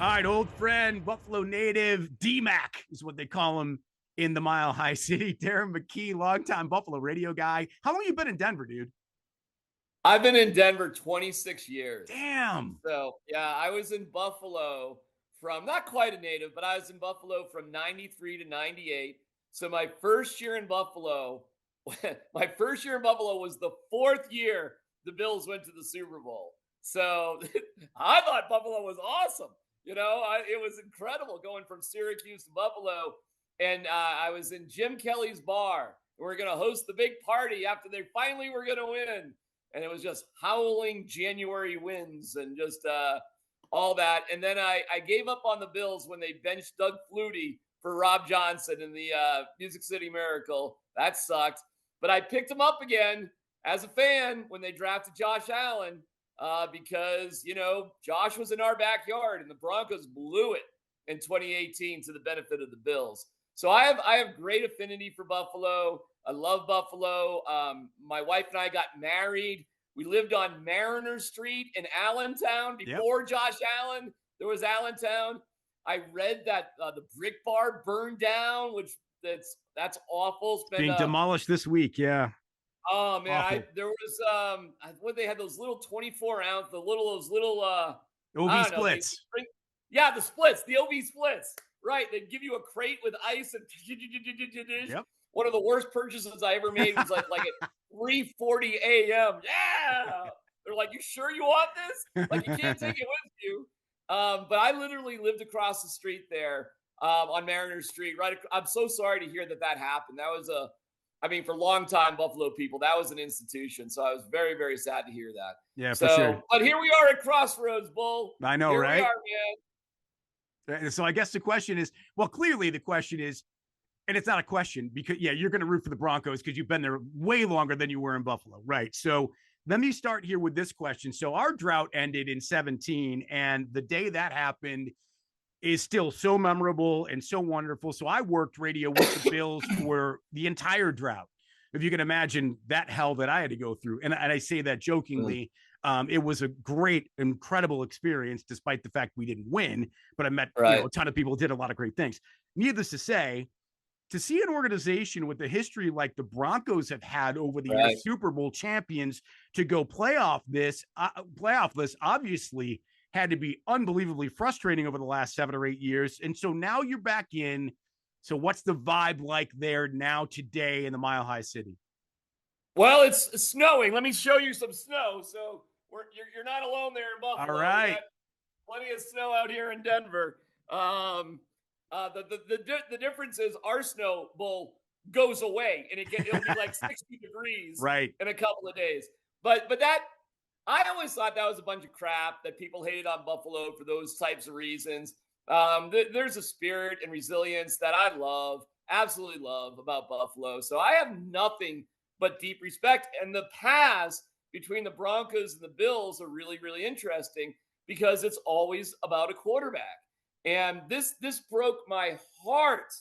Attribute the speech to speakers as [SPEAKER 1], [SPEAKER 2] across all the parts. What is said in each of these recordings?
[SPEAKER 1] All right, old friend, Buffalo native, D-Mac is what they call him in the Mile High City. Darren McKee, longtime Buffalo radio guy. How long you been in Denver, dude?
[SPEAKER 2] I've been in Denver 26 years.
[SPEAKER 1] Damn.
[SPEAKER 2] So, yeah, I was in Buffalo from not quite a native, but I was in Buffalo from 93 to 98. So my first year in Buffalo, my first year in Buffalo was the fourth year the Bills went to the Super Bowl. So I thought Buffalo was awesome. It was incredible going from Syracuse to Buffalo. And I was in Jim Kelly's bar. We were going to host the big party after they finally were going to win. And it was just howling January winds and just all that. And then I gave up on the Bills when they benched Doug Flutie for Rob Johnson in the Music City Miracle. That sucked. But I picked him up again as a fan when they drafted Josh Allen because, Josh was in our backyard and the Broncos blew it in 2018 to the benefit of the Bills. So I have great affinity for Buffalo. I love Buffalo. My wife and I got married. We lived on Mariner Street in Allentown before Josh Allen. There was Allentown. I read that the Brick Bar burned down, which that's awful. It's
[SPEAKER 1] being demolished this week. Yeah.
[SPEAKER 2] Oh man, there was what they had those little 24-ounce, those little
[SPEAKER 1] OB splits.
[SPEAKER 2] The splits, the OB splits. Right, they'd give you a crate with ice and
[SPEAKER 1] yep.
[SPEAKER 2] One of the worst purchases I ever made was like at 3:40 a.m. Yeah, they're like, "You sure you want this? Like, you can't take it with you." But I literally lived across the street there on Mariner Street. Right, I'm so sorry to hear that happened. That was for longtime Buffalo people, that was an institution. So I was very, very sad to hear that.
[SPEAKER 1] Yeah, for sure.
[SPEAKER 2] But here we are at Crossroads, Bull.
[SPEAKER 1] I know,
[SPEAKER 2] here
[SPEAKER 1] right?
[SPEAKER 2] We are, man.
[SPEAKER 1] So I guess the question is, well, clearly the question is, and it's not a question because, you're going to root for the Broncos because you've been there way longer than you were in Buffalo, right? So let me start here with this question. So our drought ended in 2017, and the day that happened is still so memorable and so wonderful. So I worked radio with the Bills for the entire drought. If you can imagine that hell that I had to go through. And I say that jokingly. It was a great, incredible experience, despite the fact we didn't win. But I met a ton of people who did a lot of great things. Needless to say, to see an organization with the history like the Broncos have had over the years, Super Bowl champions, to go playoff list, obviously had to be unbelievably frustrating over the last 7 or 8 years. And so now you're back in. So what's the vibe like there now today in the Mile High City?
[SPEAKER 2] Well, it's snowing. Let me show you some snow. So you're not alone there in Buffalo.
[SPEAKER 1] All right.
[SPEAKER 2] We got plenty of snow out here in Denver. The difference is our snow bowl goes away and it'll be like 60 degrees in a couple of days. But that I always thought that was a bunch of crap, that people hated on Buffalo for those types of reasons. There's a spirit and resilience that I absolutely love about Buffalo. So I have nothing but deep respect. And the paths between the Broncos and the Bills are really, really interesting because it's always about a quarterback. And this broke my heart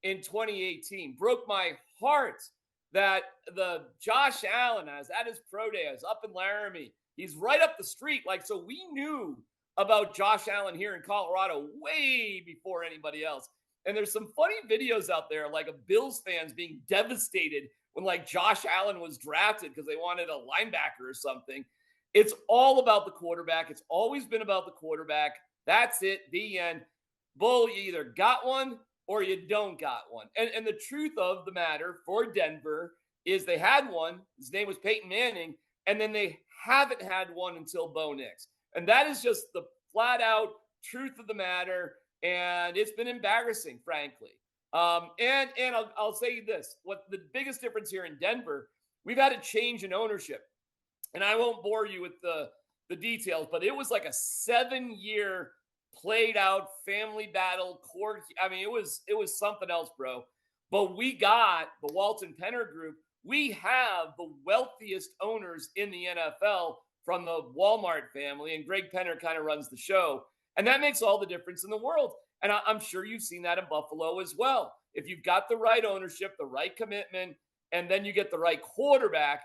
[SPEAKER 2] in 2018. Broke my heart that the Josh Allen, I was at his pro day, I was up in Laramie. He's right up the street. So we knew about Josh Allen here in Colorado way before anybody else. And there's some funny videos out there, of Bills fans being devastated when Josh Allen was drafted because they wanted a linebacker or something. It's all about the quarterback. It's always been about the quarterback. That's it. The end. Bull, you either got one or you don't got one. And the truth of the matter for Denver is they had one. His name was Peyton Manning. And then they haven't had one until Bo Nix. And that is just the flat out truth of the matter. And it's been embarrassing, frankly. And I'll say this, what the biggest difference here in Denver, we've had a change in ownership. And I won't bore you with the details, but it was like a 7-year played out family battle court. I mean, it was something else, bro. But we got the Walton Penner Group. We have the wealthiest owners in the NFL from the Walmart family, and Greg Penner kind of runs the show. And that makes all the difference in the world. And I'm sure you've seen that in Buffalo as well. If you've got the right ownership, the right commitment, and then you get the right quarterback,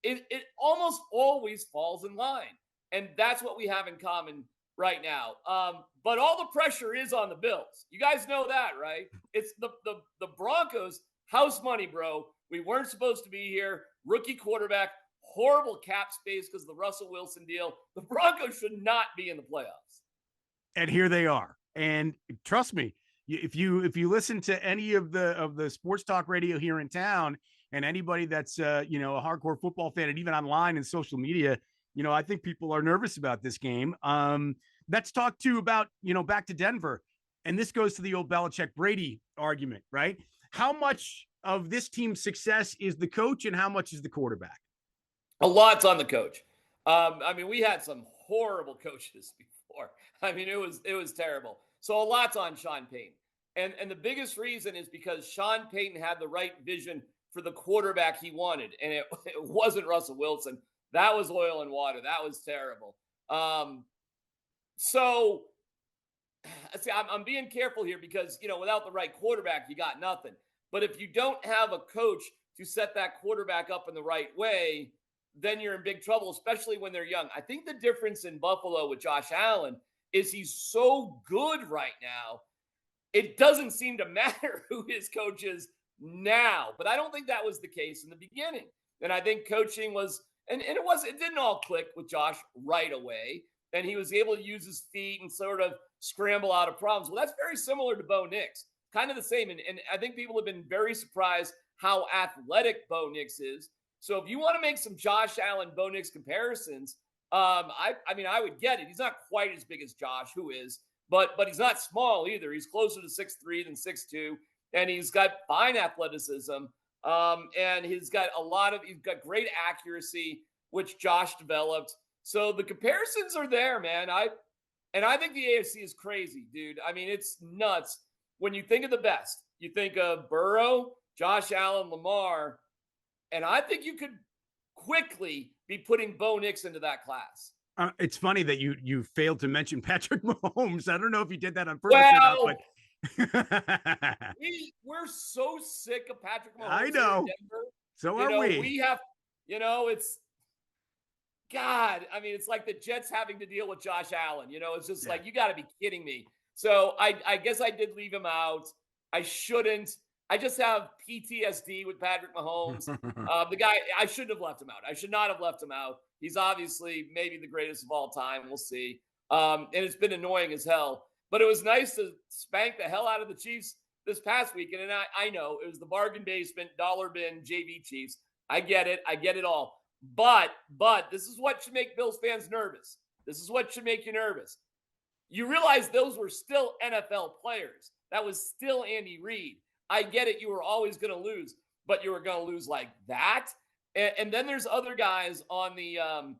[SPEAKER 2] it almost always falls in line. And that's what we have in common right now. But all the pressure is on the Bills. You guys know that, right? It's the Broncos house money, bro. We weren't supposed to be here. Rookie quarterback, horrible cap space because of the Russell Wilson deal. The Broncos should not be in the playoffs.
[SPEAKER 1] And here they are. And trust me, if you listen to any of the sports talk radio here in town, and anybody that's a hardcore football fan, and even online and social media, I think people are nervous about this game. Let's talk too about back to Denver, and this goes to the old Belichick Brady argument, right? How much of this team's success is the coach, and how much is the quarterback?
[SPEAKER 2] A lot's on the coach. We had some horrible coaches before. It was terrible. So a lot's on Sean Payton. And the biggest reason is because Sean Payton had the right vision for the quarterback he wanted. And it wasn't Russell Wilson. That was oil and water. That was terrible. So see, I'm being careful here because, without the right quarterback, you got nothing. But if you don't have a coach to set that quarterback up in the right way, then you're in big trouble, especially when they're young. I think the difference in Buffalo with Josh Allen is he's so good right now. It doesn't seem to matter who his coach is now, but I don't think that was the case in the beginning. And I think coaching was, and it didn't all click with Josh right away. And he was able to use his feet and sort of scramble out of problems. Well, that's very similar to Bo Nix, kind of the same. And I think people have been very surprised how athletic Bo Nix is. So if you want to make some Josh Allen, Bo Nix comparisons, I would get it. He's not quite as big as Josh, who is, but he's not small either. He's closer to 6'3" than 6'2", and he's got fine athleticism. And he's got great accuracy, which Josh developed. So the comparisons are there, man. I think the AFC is crazy, dude. It's nuts. When you think of the best, you think of Burrow, Josh Allen, Lamar, and I think you could quickly be putting Bo Nix into that class.
[SPEAKER 1] It's funny that you failed to mention Patrick Mahomes. I don't know if you did that on purpose or not, but
[SPEAKER 2] we're so sick of Patrick Mahomes.
[SPEAKER 1] I know. So are we.
[SPEAKER 2] We have, it's God. It's like the Jets having to deal with Josh Allen. It's just like, you got to be kidding me. So I guess I did leave him out. I shouldn't. I just have PTSD with Patrick Mahomes. The guy, I shouldn't have left him out. I should not have left him out. He's obviously maybe the greatest of all time. We'll see. And it's been annoying as hell. But it was nice to spank the hell out of the Chiefs this past weekend. And I know it was the bargain basement, dollar bin, JV Chiefs. I get it. I get it all. But this is what should make Bills fans nervous. This is what should make you nervous. You realize those were still NFL players. That was still Andy Reid. I get it. You were always going to lose, but you were going to lose like that. And then there's other guys on the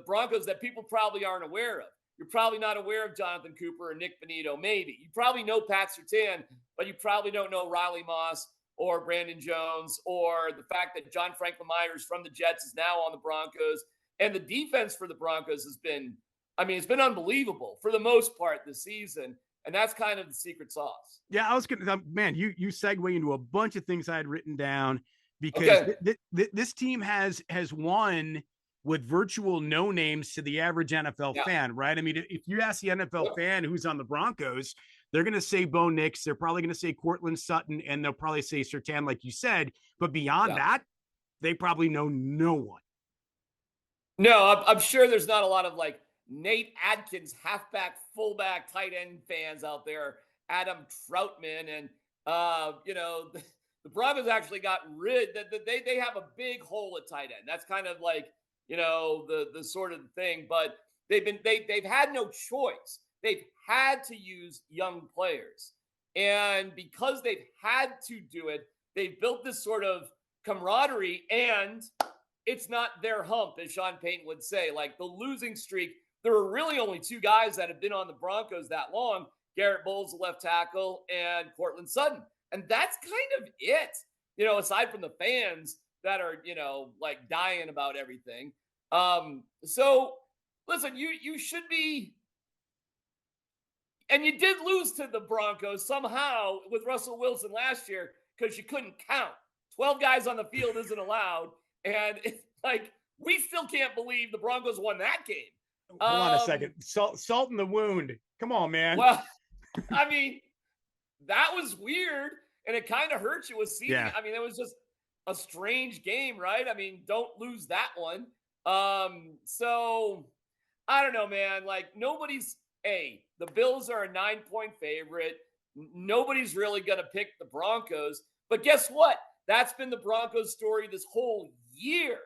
[SPEAKER 2] Broncos that people probably aren't aware of. You're probably not aware of Jonathan Cooper or Nick Bonito, maybe. You probably know Pat Surtain, but you probably don't know Riley Moss or Brandon Jones, or the fact that John Franklin Myers from the Jets is now on the Broncos. And the defense for the Broncos has been, it's been unbelievable for the most part this season. And that's kind of the secret sauce.
[SPEAKER 1] Yeah, I was going to, man, you segue into a bunch of things I had written down because this team has won with virtual no names to the average NFL fan, right? If you ask the NFL fan who's on the Broncos, they're going to say Bo Nix. They're probably going to say Cortland Sutton, and they'll probably say Surtain, like you said. But beyond that, they probably know no one.
[SPEAKER 2] No, I'm sure there's not a lot of like Nate Adkins, halfback, fullback, tight end fans out there, Adam Troutman. And, the Broncos actually got they have a big hole at tight end. That's kind of like, the sort of thing, but they've had no choice. They've had to use young players. And because they've had to do it, they've built this sort of camaraderie, and it's not their hump, as Sean Payton would say. Like the losing streak, there were really only two guys that have been on the Broncos that long: Garrett Bowles, the left tackle, and Cortland Sutton. And that's kind of it, aside from the fans that are, like dying about everything. So listen, you should be, and you did lose to the Broncos somehow with Russell Wilson last year because you couldn't count. 12 guys on the field isn't allowed. And it's like, we still can't believe the Broncos won that game.
[SPEAKER 1] Hold on a second. Salt in the wound. Come on, man.
[SPEAKER 2] Well, I mean, that was weird, and it kind of hurts you with seeding.
[SPEAKER 1] Yeah.
[SPEAKER 2] I mean, it was just a strange game, right? I mean, don't lose that one. So I don't know, man. Like the Bills are a 9-point favorite. Nobody's really going to pick the Broncos. But guess what? That's been the Broncos story this whole year.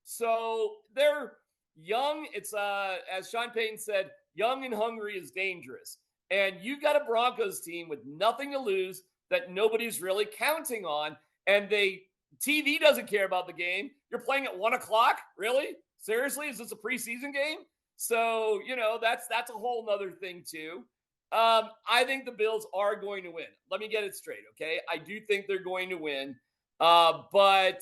[SPEAKER 2] So they're young. It's as Sean Payton said, young and hungry is dangerous. And you got a Broncos team with nothing to lose that nobody's really counting on. And TV doesn't care about the game. You're playing at 1:00? Really? Seriously? Is this a preseason game? So, that's a whole nother thing too. I think the Bills are going to win. Let me get it straight, okay? I do think they're going to win. But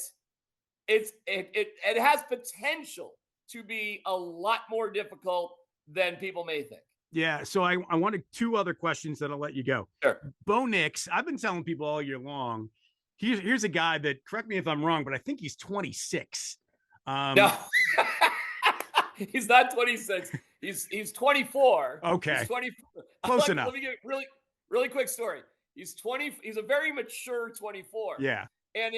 [SPEAKER 2] it has potential to be a lot more difficult than people may think.
[SPEAKER 1] Yeah, so I wanted 2 other questions that I'll let you go.
[SPEAKER 2] Sure.
[SPEAKER 1] Bo Nix, I've been telling people all year long, here's a guy that, correct me if I'm wrong, but I think he's 26.
[SPEAKER 2] No, he's not 26. He's 24.
[SPEAKER 1] Okay.
[SPEAKER 2] He's 24.
[SPEAKER 1] Close enough.
[SPEAKER 2] Let me get really quick story. He's 20. He's a very mature 24.
[SPEAKER 1] Yeah.
[SPEAKER 2] And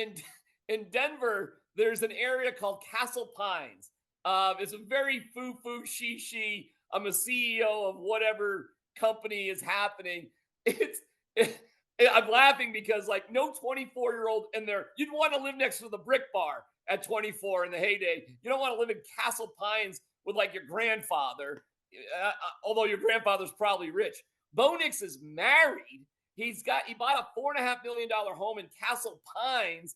[SPEAKER 2] in Denver, there's an area called Castle Pines. It's a very foo-foo, she. I'm a CEO of whatever company is happening. I'm laughing because no 24-year-old in there. You'd want to live next to the Brick Bar at 24 in the heyday. You don't want to live in Castle Pines with your grandfather, although your grandfather's probably rich. Bo Nix is married. He bought a $4.5 million home in Castle Pines.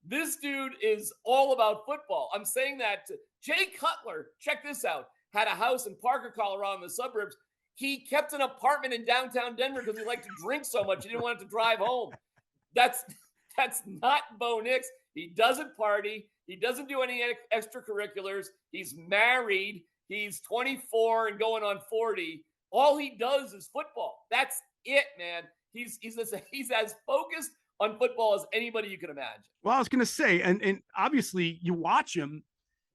[SPEAKER 2] This dude is all about football. I'm saying that to Jay Cutler. Check this out. Had a house in Parker, Colorado in the suburbs. He kept an apartment in downtown Denver because he liked to drink so much. He didn't want to drive home. That's not Bo Nix. He doesn't party. He doesn't do any extracurriculars. He's married. He's 24 and going on 40. All he does is football. That's it, man. He's as focused on football as anybody you can imagine.
[SPEAKER 1] Well, I was going to say, and obviously you watch him,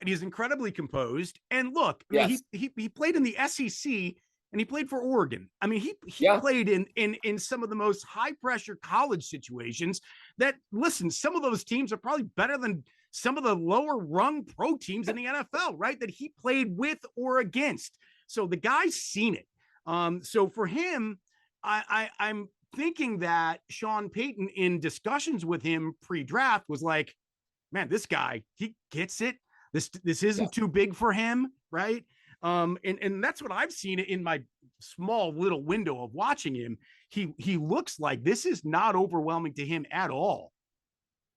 [SPEAKER 1] and he's incredibly composed. And look, I mean, he played in the SEC, and he played for Oregon. I mean, he played in some of the most high pressure college situations. That, listen, some of those teams are probably better than some of the lower rung pro teams in the NFL, right? That he played with or against. So the guy's seen it. So for him, I'm thinking that Sean Payton, in discussions with him pre-draft, was like, man, this guy, he gets it. This isn't too big for him, right? And that's what I've seen in my small little window of watching him. He looks like this is not overwhelming to him at all.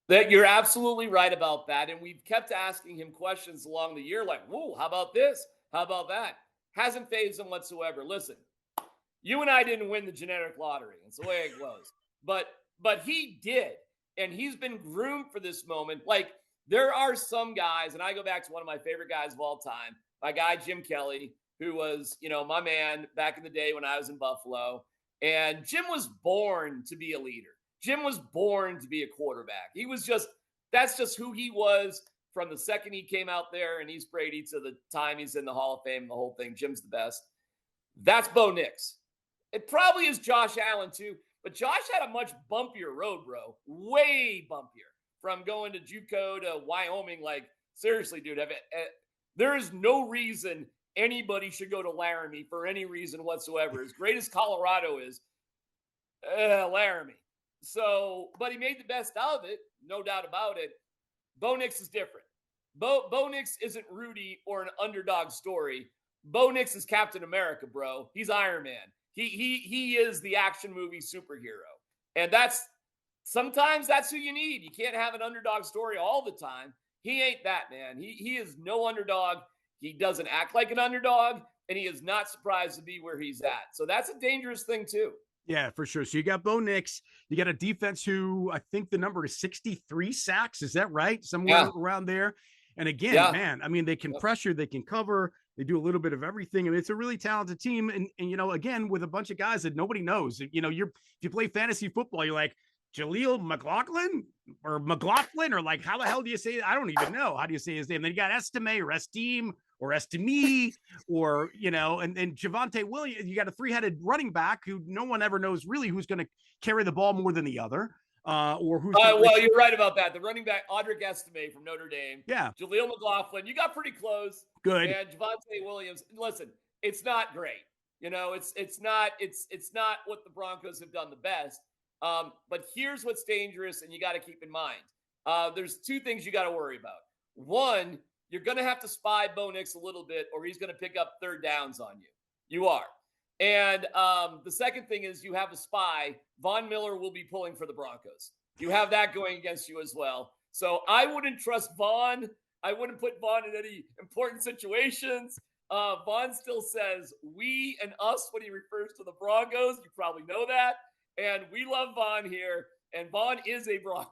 [SPEAKER 2] That you're absolutely right about that. And we've kept asking him questions along the year, like, whoa, how about this? How about that? Hasn't fazed him whatsoever. Listen, you and I didn't win the genetic lottery. It's the way it goes. But he did. And he's been groomed for this moment. There are some guys, and I go back to one of my favorite guys of all time, my guy, Jim Kelly, who was, my man back in the day when I was in Buffalo. And Jim was born to be a leader. Jim was born to be a quarterback. That's just who he was from the second he came out there and he's Brady to the time he's in the Hall of Fame, the whole thing. Jim's the best. That's Bo Nix. It probably is Josh Allen too, but Josh had a much bumpier road, bro. Way bumpier from going to JUCO to Wyoming. Seriously, dude, there is no reason anybody should go to Laramie for any reason whatsoever. As great as Colorado is, Laramie. So, but he made the best out of it, no doubt about it. Bo Nix is different. Bo Nix isn't Rudy or an underdog story. Bo Nix is Captain America, bro. He's Iron Man. He is the action movie superhero. And sometimes that's who you need. You can't have an underdog story all the time. He ain't that, man. He is no underdog. He doesn't act like an underdog, and he is not surprised to be where he's at. So that's a dangerous thing too.
[SPEAKER 1] Yeah, for sure. So you got Bo Nix. You got a defense who I think the number is 63 sacks. Is that right? Somewhere around there. And again, man, I mean, they can pressure, they can cover, they do a little bit of everything. I mean, it's a really talented team. And again, with a bunch of guys that nobody knows, if you play fantasy football, you're like, Jaleel McLaughlin or McLaughlin, or like, how the hell do you say it? I don't even know. How do you say his name? Then you got Estime or Esteem or Estime or, and Javonte Williams. You got a 3-headed running back who no one ever knows really who's going to carry the ball more than the other. Or who's
[SPEAKER 2] well, you're right about that. The running back, Audric Estime from Notre Dame.
[SPEAKER 1] Yeah.
[SPEAKER 2] Jaleel McLaughlin. You got pretty close.
[SPEAKER 1] Good.
[SPEAKER 2] And Javonte Williams. Listen, it's not great. It's not what the Broncos have done the best. But here's what's dangerous, and you got to keep in mind. There's 2 things you got to worry about. One, you're going to have to spy Bo Nix a little bit, or he's going to pick up 3rd downs on you. You are. And the second thing is you have a spy. Von Miller will be pulling for the Broncos. You have that going against you as well. So I wouldn't trust Von. I wouldn't put Von in any important situations. Von still says we and us when he refers to the Broncos. You probably know that. And we love Von here. And Von is a Bronco.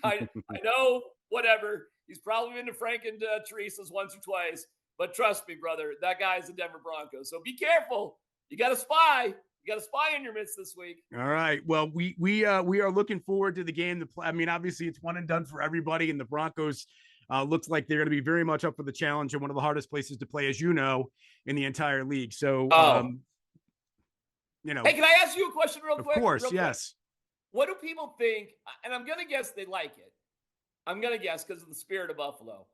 [SPEAKER 2] I know, whatever. He's probably been to Frank and Teresa's once or twice. But trust me, brother, that guy's a Denver Bronco. So be careful. You got to spy. You got a spy in your midst this week.
[SPEAKER 1] All right. Well, we are looking forward to the game. I mean, obviously, it's one and done for everybody. And the Broncos looks like they're going to be very much up for the challenge and one of the hardest places to play, as you know, in the entire league. So,
[SPEAKER 2] Hey, can I ask you a question real quick?
[SPEAKER 1] Of course,
[SPEAKER 2] quick?
[SPEAKER 1] Yes.
[SPEAKER 2] What do people think? And I'm going to guess they like it. I'm going to guess because of the spirit of Buffalo.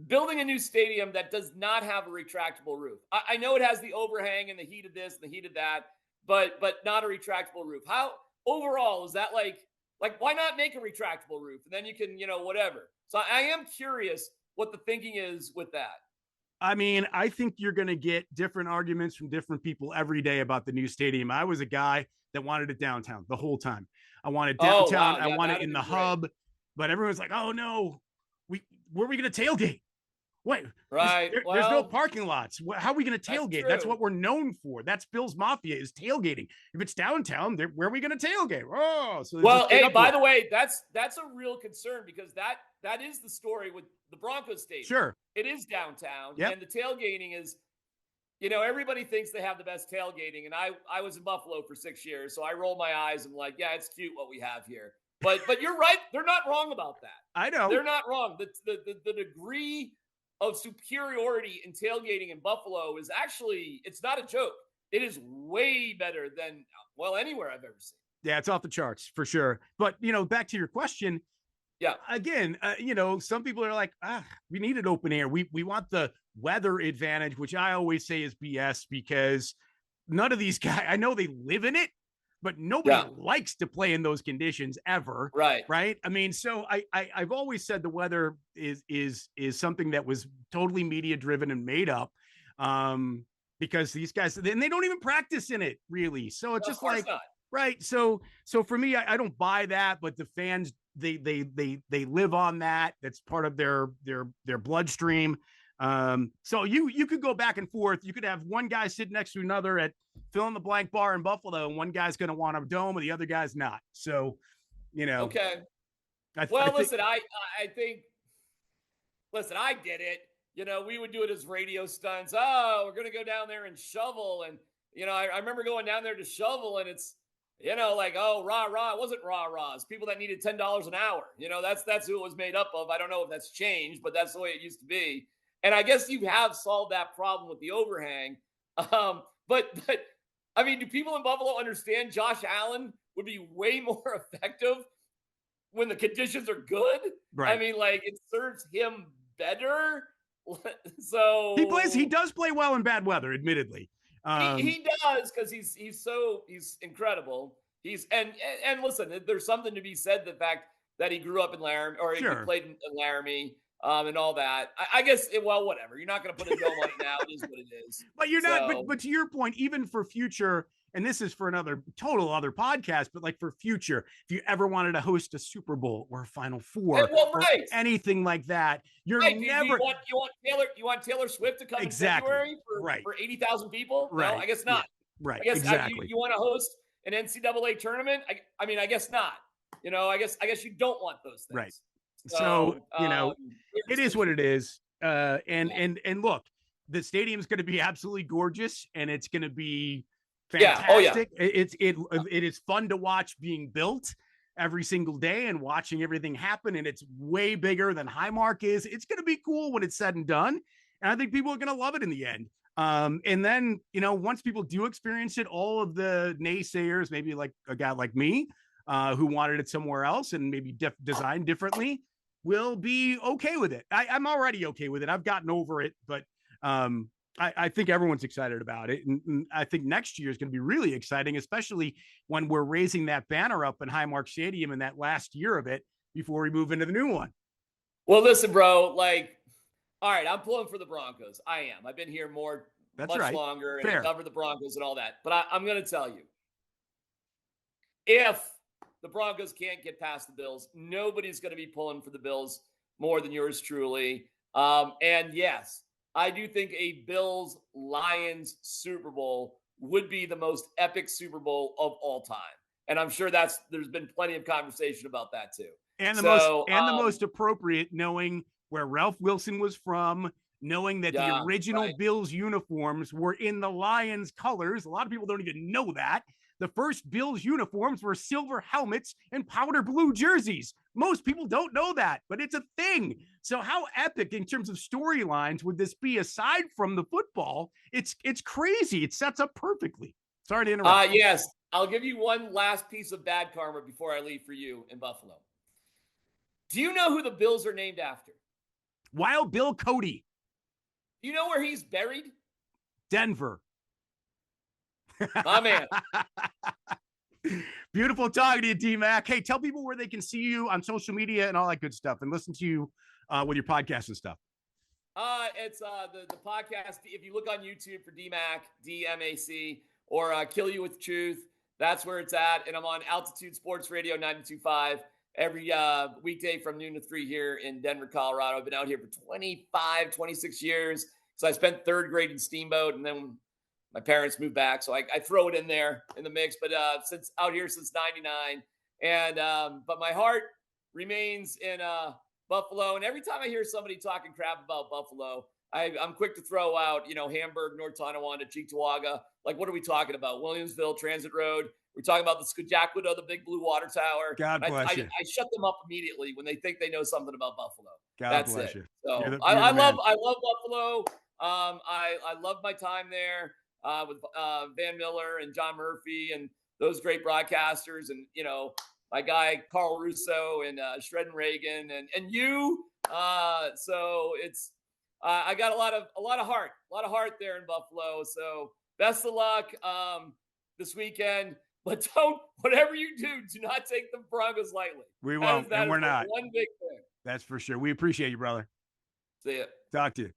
[SPEAKER 2] Building a new stadium that does not have a retractable roof. I know it has the overhang and the heat of this and the heat of that, but not a retractable roof. How overall is that like why not make a retractable roof and then you can, whatever. So I am curious what the thinking is with that.
[SPEAKER 1] I mean, I think you're going to get different arguments from different people every day about the new stadium. I was a guy that wanted it downtown the whole time. I wanted downtown. I wanted it in the hub, but everyone's like, oh no, where are we going to tailgate? Wait,
[SPEAKER 2] right.
[SPEAKER 1] There's no parking lots. How are we going to tailgate? That's what we're known for. That's Bill's Mafia, is tailgating. If it's downtown, where are we going to tailgate? Oh, so
[SPEAKER 2] hey, by the way, that's a real concern because that is the story with the Broncos stadium.
[SPEAKER 1] Sure,
[SPEAKER 2] it is downtown, and the tailgating is, everybody thinks they have the best tailgating, and I was in Buffalo for 6 years, so I roll my eyes and I'm like, yeah, it's cute what we have here. But you're right, they're not wrong about that.
[SPEAKER 1] I know
[SPEAKER 2] they're not wrong. The degree of superiority in tailgating in Buffalo is actually, it's not a joke. It is way better than, anywhere I've ever seen.
[SPEAKER 1] Yeah, it's off the charts for sure. But, back to your question.
[SPEAKER 2] Yeah.
[SPEAKER 1] Again, some people are like, we need an open air. We want the weather advantage, which I always say is BS because none of these guys, I know they live in it, but nobody likes to play in those conditions ever.
[SPEAKER 2] Right.
[SPEAKER 1] Right. I mean, so I've always said the weather is something that was totally media driven and made up because these guys, and they don't even practice in it really. So it's just like, right. So for me, I don't buy that, but the fans, they live on that. That's part of their bloodstream. So you could go back and forth. You could have one guy sit next to another at fill in the blank bar in Buffalo, and one guy's going to want a dome and the other guy's not. So,
[SPEAKER 2] okay. I did it. We would do it as radio stunts. Oh, we're going to go down there and shovel. And, I remember going down there to shovel and it's, like, oh, rah. It wasn't rah-rahs. People that needed $10 an hour. That's who it was made up of. I don't know if that's changed, but that's the way it used to be. And I guess you have solved that problem with the overhang. But I mean, do people in Buffalo understand Josh Allen would be way more effective when the conditions are good?
[SPEAKER 1] Right.
[SPEAKER 2] I mean, like, it serves him better. So
[SPEAKER 1] he does play well in bad weather, admittedly.
[SPEAKER 2] He does because he's incredible. And listen, there's something to be said the fact that he grew up in Laramie or he played in Laramie. And all that. I guess, whatever. You're not going to put a dome on it now. It is what it is.
[SPEAKER 1] But you're not, but to your point, even for future, and this is for another total other podcast, but like for future, if you ever wanted to host a Super Bowl or a Final Four or anything like that, you're never.
[SPEAKER 2] You want Taylor Swift to come in February for 80,000 people?
[SPEAKER 1] Right.
[SPEAKER 2] No, I guess not.
[SPEAKER 1] Yeah. Right.
[SPEAKER 2] I guess
[SPEAKER 1] exactly.
[SPEAKER 2] You want to host an NCAA tournament? I mean, I guess not. I guess you don't want those things.
[SPEAKER 1] Right. So, it is what it is. And look, the stadium's going to be absolutely gorgeous and it's going to be fantastic.
[SPEAKER 2] Yeah. Oh, yeah.
[SPEAKER 1] It is fun to watch being built. every single day and watching everything happen. And it's way bigger than Highmark is. It's going to be cool when it's said and done. And I think people are going to love it in the end. And then, once people do experience it, all of the naysayers, maybe like a guy like me, who wanted it somewhere else and maybe designed differently, will be okay with it. I'm already okay with it. I've gotten over it, but I think everyone's excited about it. And I think next year is going to be really exciting, especially when we're raising that banner up in Highmark Stadium in that last year of it before we move into the new one.
[SPEAKER 2] Well, listen, bro, all right, I'm pulling for the Broncos. I am. I've been here much longer and cover the Broncos and all that. But I'm going to tell you, if the Broncos can't get past the Bills, nobody's going to be pulling for the Bills more than yours truly. And yes, I do think a Bills-Lions Super Bowl would be the most epic Super Bowl of all time. And I'm sure there's been plenty of conversation about that too.
[SPEAKER 1] And the most appropriate, knowing where Ralph Wilson was from, knowing that the original Bills uniforms were in the Lions colors. A lot of people don't even know that. The first Bills uniforms were silver helmets and powder blue jerseys. Most people don't know that, but it's a thing. So how epic in terms of storylines would this be aside from the football? It's crazy. It sets up perfectly. Sorry to interrupt.
[SPEAKER 2] Yes. I'll give you one last piece of bad karma before I leave for you in Buffalo. Do you know who the Bills are named after?
[SPEAKER 1] Wild Bill Cody.
[SPEAKER 2] Do you know where he's buried?
[SPEAKER 1] Denver.
[SPEAKER 2] My man.
[SPEAKER 1] Beautiful talking to you, D-Mac. Hey, tell people where they can see you on social media and all that good stuff and listen to you with your podcast and stuff.
[SPEAKER 2] It's the podcast. If you look on YouTube for D-Mac, D-M-A-C, or Kill You With Truth, that's where it's at. And I'm on Altitude Sports Radio 92.5 every weekday from noon to 3 here in Denver, Colorado. I've been out here for 26 years. So I spent third grade in Steamboat, and then my parents moved back. So I throw it in there in the mix. But since out here since 99. And but my heart remains in Buffalo. And every time I hear somebody talking crap about Buffalo, I'm quick to throw out, Hamburg, North Tonawanda, Cheektowaga. Like, what are we talking about? Williamsville, Transit Road. We're talking about the Scojaquida, the big blue water tower.
[SPEAKER 1] God bless you.
[SPEAKER 2] I shut them up immediately when they think they know something about Buffalo.
[SPEAKER 1] God bless you.
[SPEAKER 2] So I love Buffalo. I love my time there with Van Miller and John Murphy and those great broadcasters, and my guy Carl Russo and Shredden Reagan and you. So it's I got a lot of heart there in Buffalo. So best of luck this weekend. But whatever you do not take the Broncos lightly.
[SPEAKER 1] We won't, and we're not.
[SPEAKER 2] One big thing.
[SPEAKER 1] That's for sure. We appreciate you, brother.
[SPEAKER 2] See ya.
[SPEAKER 1] Talk to you.